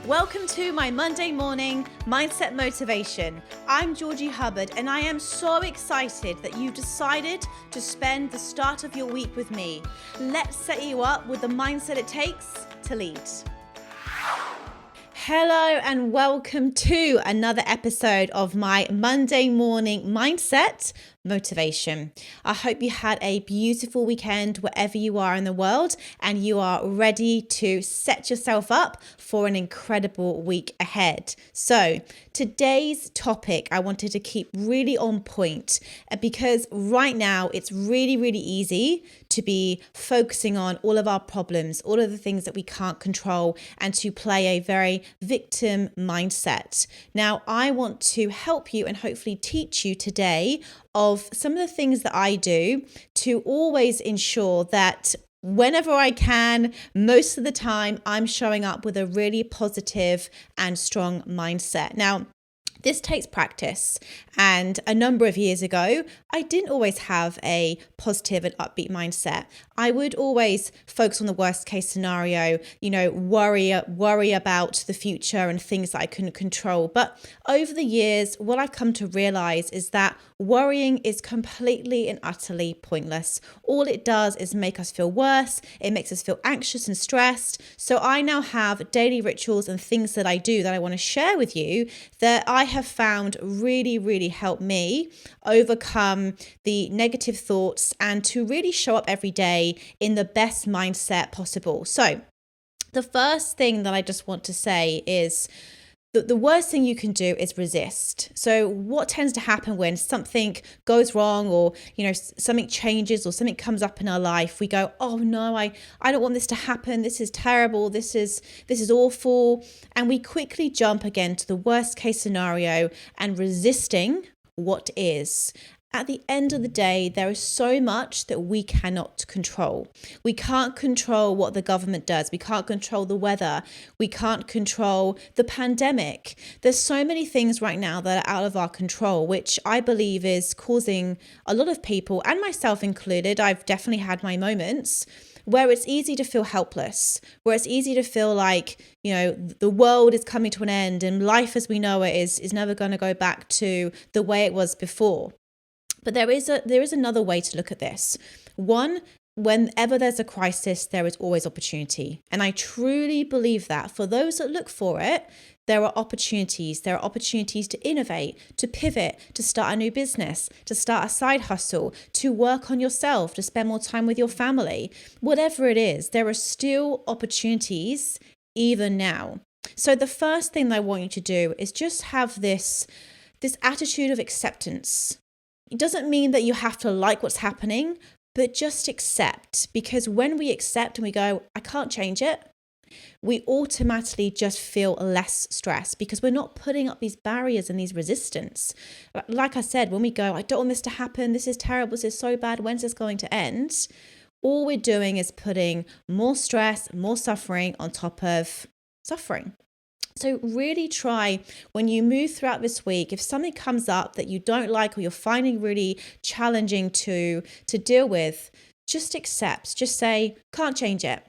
Welcome to my Monday morning Mindset Motivation. I'm Georgie Hubbard and I am so excited that you decided to spend the start of your week with me. Let's set you up with the mindset it takes to lead. Hello and welcome to another episode of my Monday morning Mindset Motivation. I hope you had a beautiful weekend wherever you are in the world and you are ready to set yourself up for an incredible week ahead. So today's topic I wanted to keep really on point because right now it's really easy to be focusing on all of our problems, all of the things that we can't control, and to play a very victim mindset. Now, I want to help you and hopefully teach you today of some of the things that I do to always ensure that whenever I can, most of the time, I'm showing up with a really positive and strong mindset. Now, this takes practice, and a number of years ago, I didn't always have a positive and upbeat mindset. I would always focus on the worst case scenario, worry about the future and things that I couldn't control. But over the years, what I've come to realize is that worrying is completely and utterly pointless. All it does is make us feel worse. It makes us feel anxious and stressed. So I now have daily rituals and things that I do that I want to share with you that I have found really help me overcome the negative thoughts and to really show up every day in the best mindset possible. So the first thing that I just want to say is the worst thing you can do is resist. So what tends to happen when something goes wrong or, something changes or something comes up in our life, we go, oh no, I don't want this to happen. This is terrible. This is awful. And we quickly jump again to the worst case scenario and resisting what is. At the end of the day, there is so much that we cannot control. We can't control what the government does. We can't control the weather. We can't control the pandemic. There's so many things right now that are out of our control, which I believe is causing a lot of people, and myself included, I've definitely had my moments, where it's easy to feel helpless, where it's easy to feel like, the world is coming to an end and life as we know it is never going to go back to the way it was before. But there is another way to look at this. One, whenever there's a crisis, there is always opportunity. And I truly believe that for those that look for it, there are opportunities. There are opportunities to innovate, to pivot, to start a new business, to start a side hustle, to work on yourself, to spend more time with your family. Whatever it is, there are still opportunities even now. So the first thing that I want you to do is just have this attitude of acceptance. It doesn't mean that you have to like what's happening, but just accept. Because when we accept and we go, I can't change it, we automatically just feel less stress because we're not putting up these barriers and these resistance. Like I said, when we go, I don't want this to happen, this is terrible, this is so bad, when's this going to end? All we're doing is putting more stress, more suffering on top of suffering. So really try when you move throughout this week, if something comes up that you don't like or you're finding really challenging to deal with, just accept, just say, can't change it.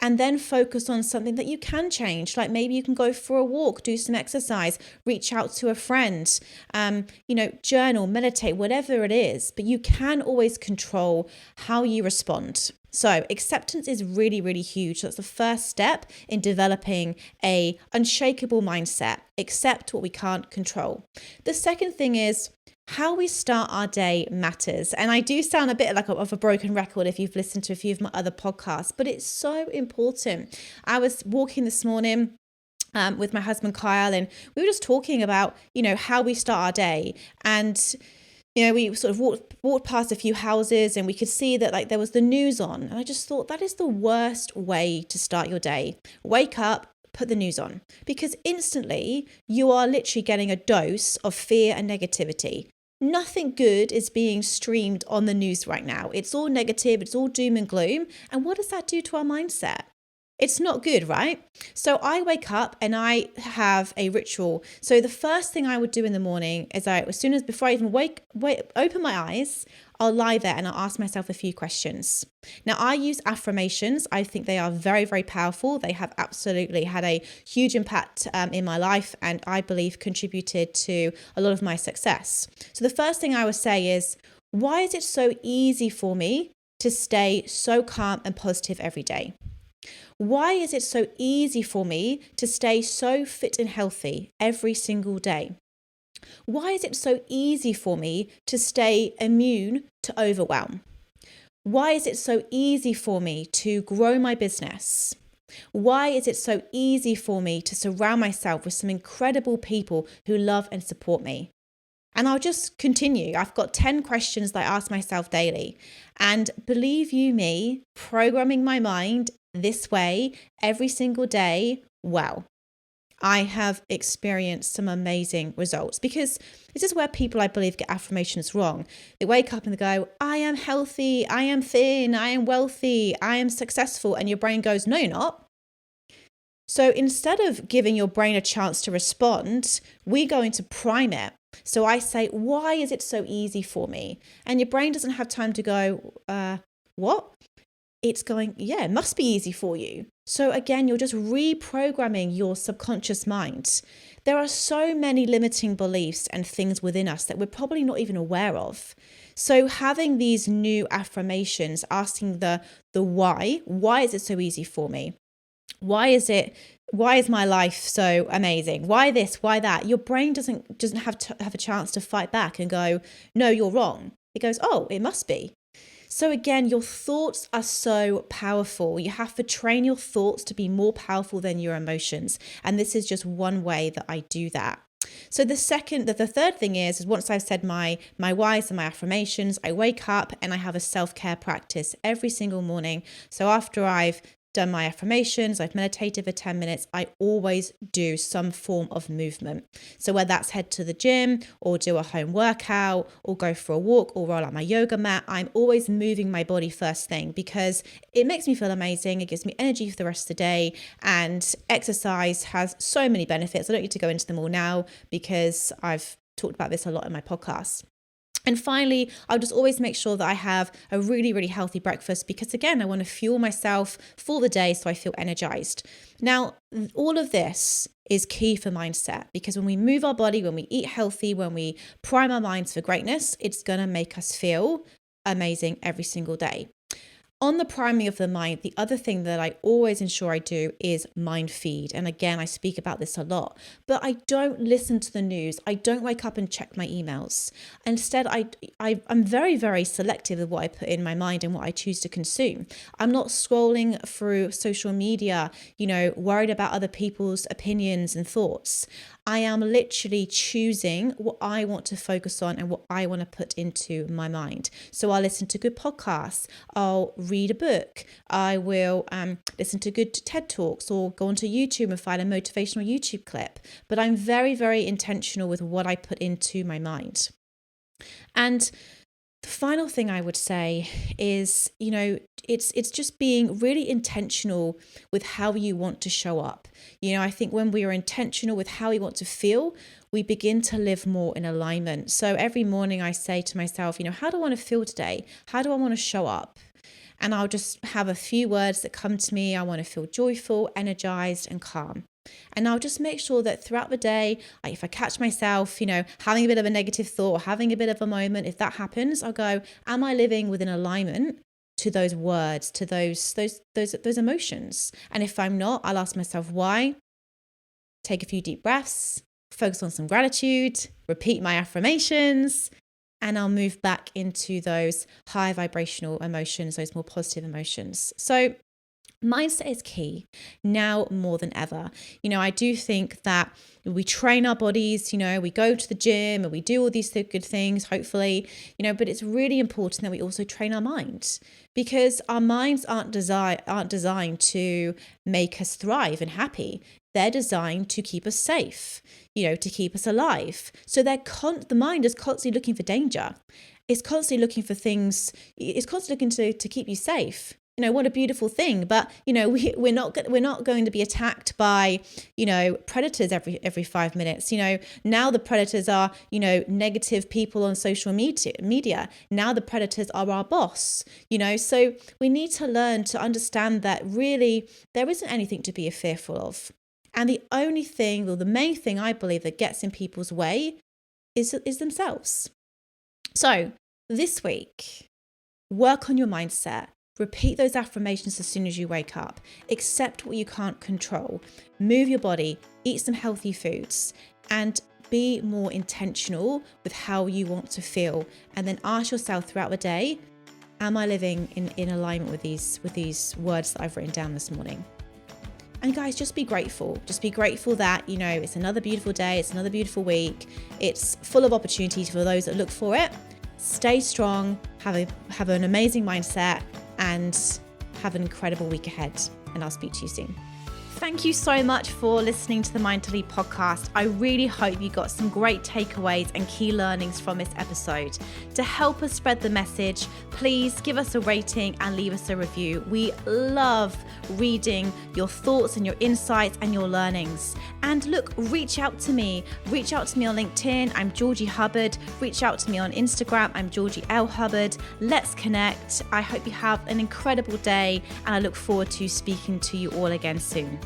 And then focus on something that you can change. Like maybe you can go for a walk, do some exercise, reach out to a friend, journal, meditate, whatever it is. But you can always control how you respond. So acceptance is really huge. That's the first step in developing a unshakable mindset. Accept what we can't control. The second thing is how we start our day matters. And I do sound a bit like of a broken record if you've listened to a few of my other podcasts, but it's so important. I was walking this morning with my husband Kyle, and we were just talking about, how we start our day. And we sort of walked past a few houses and we could see that there was the news on. And I just thought that is the worst way to start your day. Wake up, put the news on, because instantly you are literally getting a dose of fear and negativity. Nothing good is being streamed on the news right now. It's all negative. It's all doom and gloom. And what does that do to our mindset? It's not good, right? So I wake up and I have a ritual. So the first thing I would do in the morning is before I even open my eyes, I'll lie there and I'll ask myself a few questions. Now, I use affirmations. I think they are very, very powerful. They have absolutely had a huge impact in my life, and I believe contributed to a lot of my success. So the first thing I would say is, why is it so easy for me to stay so calm and positive every day? Why is it so easy for me to stay so fit and healthy every single day? Why is it so easy for me to stay immune to overwhelm? Why is it so easy for me to grow my business? Why is it so easy for me to surround myself with some incredible people who love and support me? And I'll just continue. I've got 10 questions that I ask myself daily. And believe you me, programming my mind this way every single day, well, I have experienced some amazing results, because this is where people, I believe, get affirmations wrong. They wake up and they go, I am healthy, I am thin, I am wealthy, I am successful. And your brain goes, no, you're not. So instead of giving your brain a chance to respond, we go into prime it. So I say, why is it so easy for me? And your brain doesn't have time to go, what? It's going, yeah, it must be easy for you. So again, you're just reprogramming your subconscious mind. There are so many limiting beliefs and things within us that we're probably not even aware of. So having these new affirmations, asking the why is it so easy for me? Why is my life so amazing? Why this? Why that? Your brain doesn't have a chance to fight back and go, no, you're wrong. It goes, oh, it must be. So again, your thoughts are so powerful. You have to train your thoughts to be more powerful than your emotions. And this is just one way that I do that. So the third thing is once I've said my whys and my affirmations, I wake up and I have a self-care practice every single morning. So after I've done my affirmations, I've meditated for 10 minutes, I always do some form of movement. So whether that's head to the gym or do a home workout or go for a walk or roll out my yoga mat, I'm always moving my body first thing, because it makes me feel amazing. It gives me energy for the rest of the day, and exercise has so many benefits. I don't need to go into them all now because I've talked about this a lot in my podcast. And finally, I'll just always make sure that I have a really, really healthy breakfast, because again, I want to fuel myself for the day so I feel energized. Now, all of this is key for mindset, because when we move our body, when we eat healthy, when we prime our minds for greatness, it's going to make us feel amazing every single day. On the priming of the mind, the other thing that I always ensure I do is mind feed. And again, I speak about this a lot, but I don't listen to the news. I don't wake up and check my emails. Instead, I'm very, very selective of what I put in my mind and what I choose to consume. I'm not scrolling through social media, worried about other people's opinions and thoughts. I am literally choosing what I want to focus on and what I want to put into my mind. So I'll listen to good podcasts. I'll read a book. I will listen to good TED Talks or go onto YouTube and find a motivational YouTube clip. But I'm very, very intentional with what I put into my mind. And the final thing I would say is, it's just being really intentional with how you want to show up. I think when we are intentional with how we want to feel, we begin to live more in alignment. So every morning I say to myself, how do I want to feel today? How do I want to show up? And I'll just have a few words that come to me. I want to feel joyful, energized, and calm. And I'll just make sure that throughout the day, if I catch myself, having a bit of a negative thought, having a bit of a moment, if that happens, I'll go, am I living within alignment to those words, to those emotions? And if I'm not, I'll ask myself why, take a few deep breaths, focus on some gratitude, repeat my affirmations, and I'll move back into those high vibrational emotions, those more positive emotions. So mindset is key now more than ever. I do think that we train our bodies, we go to the gym and we do all these good things, hopefully, but it's really important that we also train our minds, because our minds aren't designed to make us thrive and happy. They're designed to keep us safe, to keep us alive. So the mind is constantly looking for danger. It's constantly looking for things. It's constantly looking to keep you safe. what a beautiful thing. But, we're not going to be attacked by, predators every 5 minutes. Now the predators are, negative people on social media. Now the predators are our boss, so we need to learn to understand that really there isn't anything to be fearful of. And the only thing, or the main thing I believe that gets in people's way is themselves. So this week, work on your mindset. Repeat those affirmations as soon as you wake up. Accept what you can't control. Move your body. Eat some healthy foods. And be more intentional with how you want to feel. And then ask yourself throughout the day, am I living in alignment with these words that I've written down this morning? And guys, just be grateful. Just be grateful that, it's another beautiful day. It's another beautiful week. It's full of opportunities for those that look for it. Stay strong. Have an amazing mindset. And have an incredible week ahead. And I'll speak to you soon. Thank you so much for listening to the Mind to Lead podcast. I really hope you got some great takeaways and key learnings from this episode. To help us spread the message, please give us a rating and leave us a review. We love reading your thoughts and your insights and your learnings. And look, reach out to me. Reach out to me on LinkedIn. I'm Georgie Hubbard. Reach out to me on Instagram. I'm Georgie L. Hubbard. Let's connect. I hope you have an incredible day and I look forward to speaking to you all again soon.